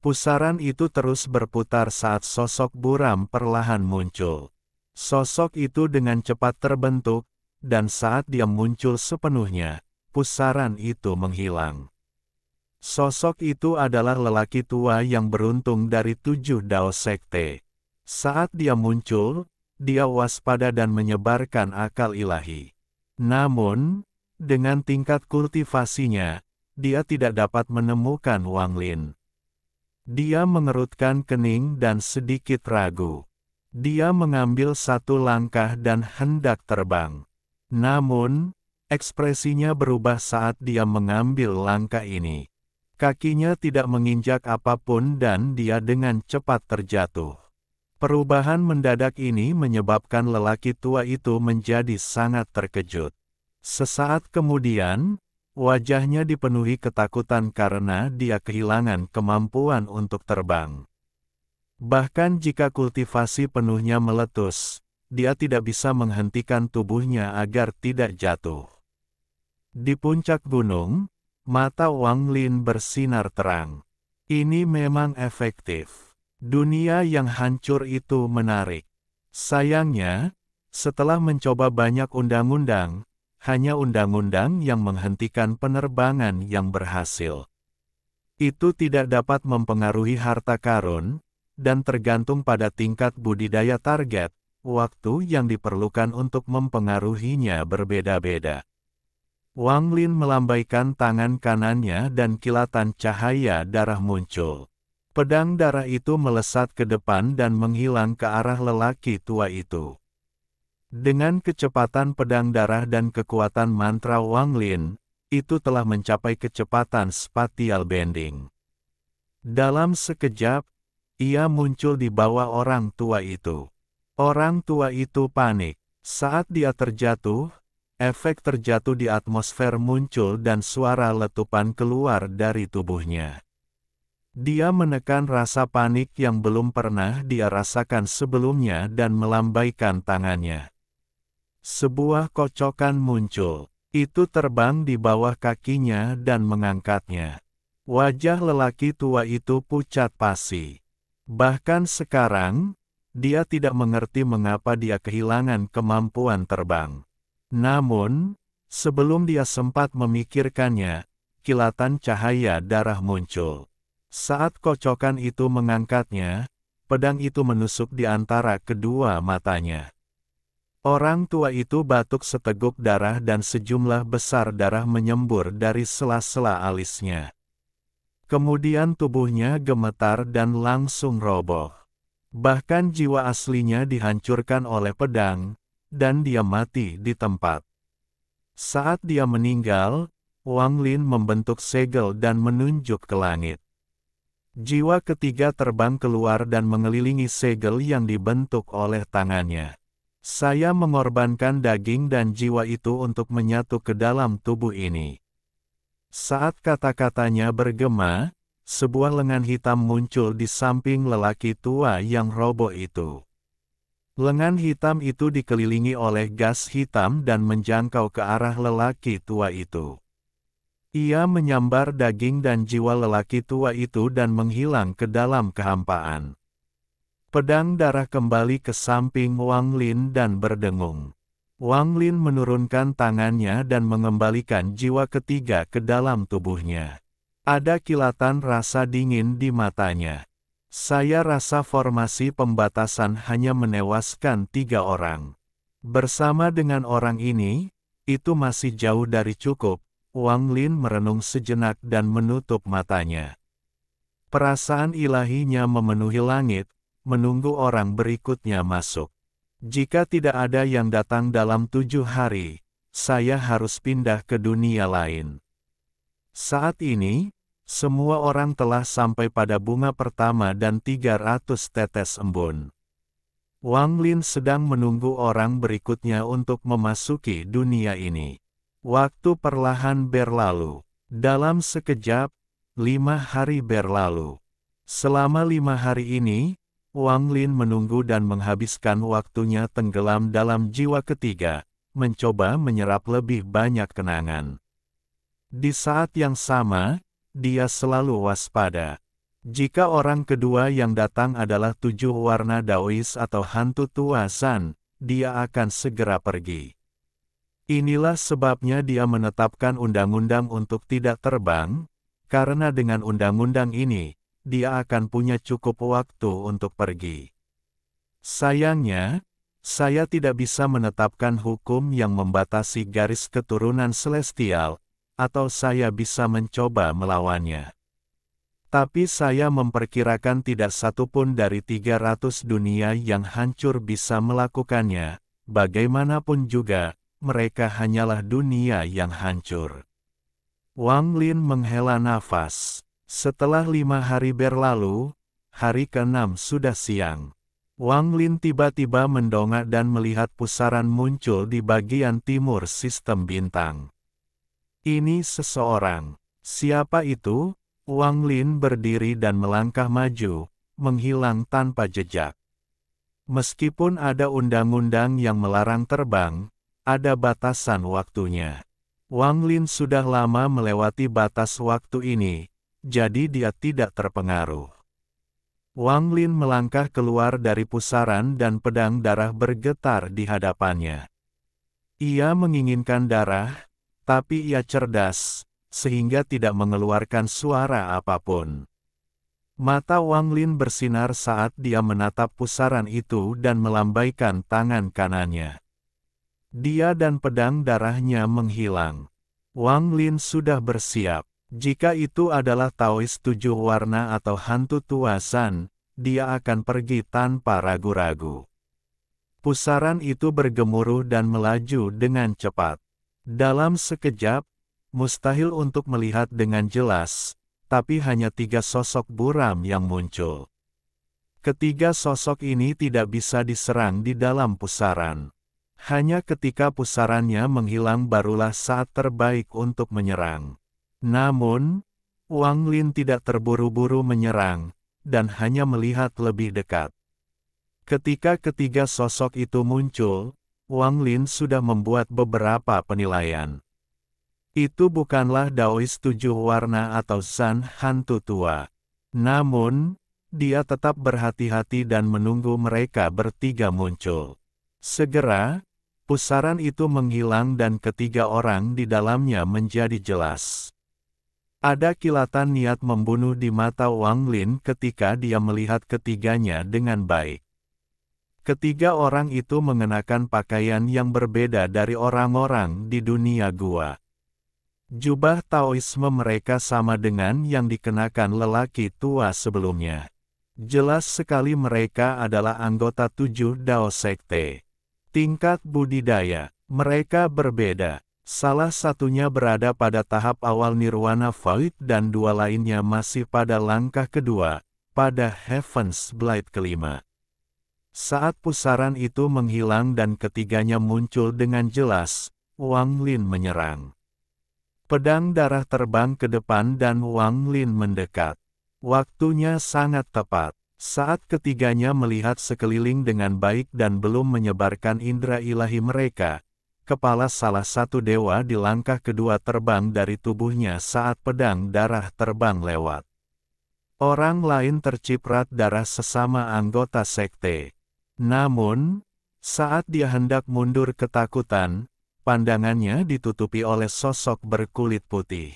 Pusaran itu terus berputar saat sosok buram perlahan muncul. Sosok itu dengan cepat terbentuk, dan saat dia muncul sepenuhnya, pusaran itu menghilang. Sosok itu adalah lelaki tua yang beruntung dari 7 Dao Sekte. Saat dia muncul, dia waspada dan menyebarkan akal ilahi. Namun, dengan tingkat kultivasinya, dia tidak dapat menemukan Wang Lin. Dia mengerutkan kening dan sedikit ragu. Dia mengambil satu langkah dan hendak terbang. Namun, ekspresinya berubah saat dia mengambil langkah ini. Kakinya tidak menginjak apapun dan dia dengan cepat terjatuh. Perubahan mendadak ini menyebabkan lelaki tua itu menjadi sangat terkejut. Sesaat kemudian, wajahnya dipenuhi ketakutan karena dia kehilangan kemampuan untuk terbang. Bahkan jika kultivasi penuhnya meletus, dia tidak bisa menghentikan tubuhnya agar tidak jatuh. Di puncak gunung, mata Wang Lin bersinar terang. Ini memang efektif. Dunia yang hancur itu menarik. Sayangnya, setelah mencoba banyak undang-undang, hanya undang-undang yang menghentikan penerbangan yang berhasil. Itu tidak dapat mempengaruhi harta karun, dan tergantung pada tingkat budidaya target, waktu yang diperlukan untuk mempengaruhinya berbeda-beda. Wang Lin melambaikan tangan kanannya dan kilatan cahaya darah muncul. Pedang darah itu melesat ke depan dan menghilang ke arah lelaki tua itu. Dengan kecepatan pedang darah dan kekuatan mantra Wang Lin, itu telah mencapai kecepatan spatial bending. Dalam sekejap, ia muncul di bawah orang tua itu. Orang tua itu panik. Saat dia terjatuh, efek terjatuh di atmosfer muncul dan suara letupan keluar dari tubuhnya. Dia menekan rasa panik yang belum pernah dia rasakan sebelumnya dan melambaikan tangannya. Sebuah kocokan muncul. Itu terbang di bawah kakinya dan mengangkatnya. Wajah lelaki tua itu pucat pasi. Bahkan sekarang, dia tidak mengerti mengapa dia kehilangan kemampuan terbang. Namun, sebelum dia sempat memikirkannya, kilatan cahaya darah muncul. Saat kocokan itu mengangkatnya, pedang itu menusuk di antara kedua matanya. Orang tua itu batuk seteguk darah dan sejumlah besar darah menyembur dari sela-sela alisnya. Kemudian tubuhnya gemetar dan langsung roboh. Bahkan jiwa aslinya dihancurkan oleh pedang, dan dia mati di tempat. Saat dia meninggal, Wang Lin membentuk segel dan menunjuk ke langit. Jiwa ketiga terbang keluar dan mengelilingi segel yang dibentuk oleh tangannya. Saya mengorbankan daging dan jiwa itu untuk menyatu ke dalam tubuh ini. Saat kata-katanya bergema, sebuah lengan hitam muncul di samping lelaki tua yang roboh itu. Lengan hitam itu dikelilingi oleh gas hitam dan menjangkau ke arah lelaki tua itu. Ia menyambar daging dan jiwa lelaki tua itu dan menghilang ke dalam kehampaan. Pedang darah kembali ke samping Wang Lin dan berdengung. Wang Lin menurunkan tangannya dan mengembalikan jiwa ketiga ke dalam tubuhnya. Ada kilatan rasa dingin di matanya. Saya rasa formasi pembatasan hanya menewaskan 3 orang. Bersama dengan orang ini, itu masih jauh dari cukup. Wang Lin merenung sejenak dan menutup matanya. Perasaan ilahinya memenuhi langit, menunggu orang berikutnya masuk. Jika tidak ada yang datang dalam 7 hari, saya harus pindah ke dunia lain. Saat ini, semua orang telah sampai pada bunga pertama dan 300 tetes embun. Wang Lin sedang menunggu orang berikutnya untuk memasuki dunia ini. Waktu perlahan berlalu. Dalam sekejap, 5 hari berlalu. Selama 5 hari ini, Wang Lin menunggu dan menghabiskan waktunya tenggelam dalam jiwa ketiga, mencoba menyerap lebih banyak kenangan. Di saat yang sama, dia selalu waspada. Jika orang kedua yang datang adalah 7 warna Daois atau hantu tua Zan, dia akan segera pergi. Inilah sebabnya dia menetapkan undang-undang untuk tidak terbang, karena dengan undang-undang ini, dia akan punya cukup waktu untuk pergi. Sayangnya, saya tidak bisa menetapkan hukum yang membatasi garis keturunan celestial, atau saya bisa mencoba melawannya. Tapi saya memperkirakan tidak satu pun dari 300 dunia yang hancur bisa melakukannya, bagaimanapun juga, mereka hanyalah dunia yang hancur. Wang Lin menghela nafas. Setelah 5 hari berlalu, hari ke-6 sudah siang. Wang Lin tiba-tiba mendongak dan melihat pusaran muncul di bagian timur sistem bintang. Ini seseorang. Siapa itu? Wang Lin berdiri dan melangkah maju, menghilang tanpa jejak. Meskipun ada undang-undang yang melarang terbang, ada batasan waktunya. Wang Lin sudah lama melewati batas waktu ini, jadi dia tidak terpengaruh. Wang Lin melangkah keluar dari pusaran dan pedang darah bergetar di hadapannya. Ia menginginkan darah, tapi ia cerdas, sehingga tidak mengeluarkan suara apapun. Mata Wang Lin bersinar saat dia menatap pusaran itu dan melambaikan tangan kanannya. Dia dan pedang darahnya menghilang. Wang Lin sudah bersiap. Jika itu adalah Taois 7 warna atau hantu tua Zan, dia akan pergi tanpa ragu-ragu. Pusaran itu bergemuruh dan melaju dengan cepat. Dalam sekejap, mustahil untuk melihat dengan jelas, tapi hanya 3 sosok buram yang muncul. Ketiga sosok ini tidak bisa diserang di dalam pusaran. Hanya ketika pusarannya menghilang barulah saat terbaik untuk menyerang. Namun, Wang Lin tidak terburu-buru menyerang, dan hanya melihat lebih dekat. Ketika ketiga sosok itu muncul, Wang Lin sudah membuat beberapa penilaian. Itu bukanlah Daois 7 warna atau Zan hantu tua. Namun, dia tetap berhati-hati dan menunggu mereka bertiga muncul. Segera, pusaran itu menghilang dan ketiga orang di dalamnya menjadi jelas. Ada kilatan niat membunuh di mata Wang Lin ketika dia melihat ketiganya dengan baik. Ketiga orang itu mengenakan pakaian yang berbeda dari orang-orang di dunia gua. Jubah Taoisme mereka sama dengan yang dikenakan lelaki tua sebelumnya. Jelas sekali mereka adalah anggota 7 Dao Sekte. Tingkat budidaya mereka berbeda. Salah satunya berada pada tahap awal Nirwana Void dan dua lainnya masih pada langkah kedua, pada Heaven's Blade kelima. Saat pusaran itu menghilang dan ketiganya muncul dengan jelas, Wang Lin menyerang. Pedang darah terbang ke depan dan Wang Lin mendekat. Waktunya sangat tepat. Saat ketiganya melihat sekeliling dengan baik dan belum menyebarkan indera ilahi mereka, kepala salah satu dewa di langkah kedua terbang dari tubuhnya saat pedang darah terbang lewat. Orang lain terciprat darah sesama anggota sekte. Namun, saat dia hendak mundur ketakutan, pandangannya ditutupi oleh sosok berkulit putih.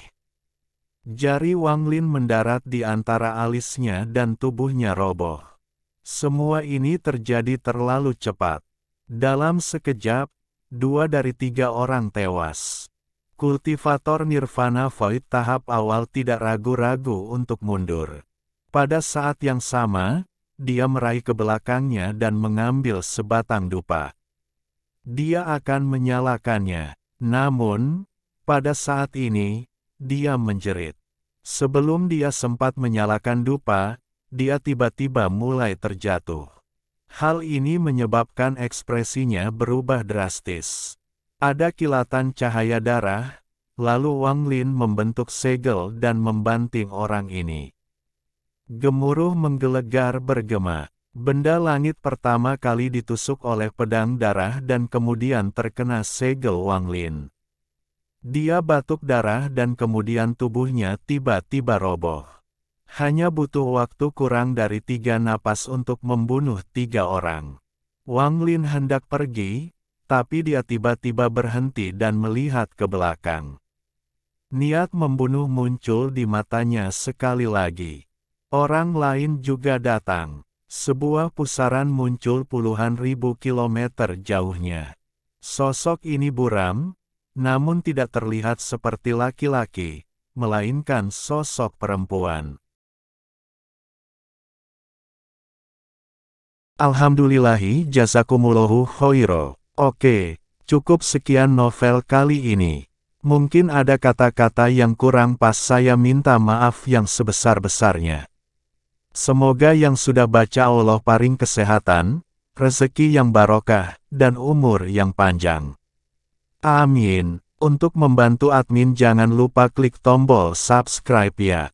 Jari Wang Lin mendarat di antara alisnya dan tubuhnya roboh. Semua ini terjadi terlalu cepat. Dalam sekejap, 2 dari 3 orang tewas. Kultivator Nirvana Void tahap awal tidak ragu-ragu untuk mundur. Pada saat yang sama, dia meraih ke belakangnya dan mengambil sebatang dupa. Dia akan menyalakannya. Namun, pada saat ini, dia menjerit. Sebelum dia sempat menyalakan dupa, dia tiba-tiba mulai terjatuh. Hal ini menyebabkan ekspresinya berubah drastis. Ada kilatan cahaya darah, lalu Wang Lin membentuk segel dan membanting orang ini. Gemuruh menggelegar bergema. Benda langit pertama kali ditusuk oleh pedang darah dan kemudian terkena segel Wang Lin. Dia batuk darah dan kemudian tubuhnya tiba-tiba roboh. Hanya butuh waktu kurang dari 3 napas untuk membunuh 3 orang. Wang Lin hendak pergi, tapi dia tiba-tiba berhenti dan melihat ke belakang. Niat membunuh muncul di matanya sekali lagi. Orang lain juga datang. Sebuah pusaran muncul puluhan ribu kilometer jauhnya. Sosok ini buram, namun tidak terlihat seperti laki-laki, melainkan sosok perempuan. Alhamdulillahi jazakumullahu khoiro. Oke, cukup sekian novel kali ini. Mungkin ada kata-kata yang kurang pas, saya minta maaf yang sebesar-besarnya. Semoga yang sudah baca Allah paring kesehatan, rezeki yang barokah, dan umur yang panjang. Amin. Untuk membantu admin jangan lupa klik tombol subscribe ya.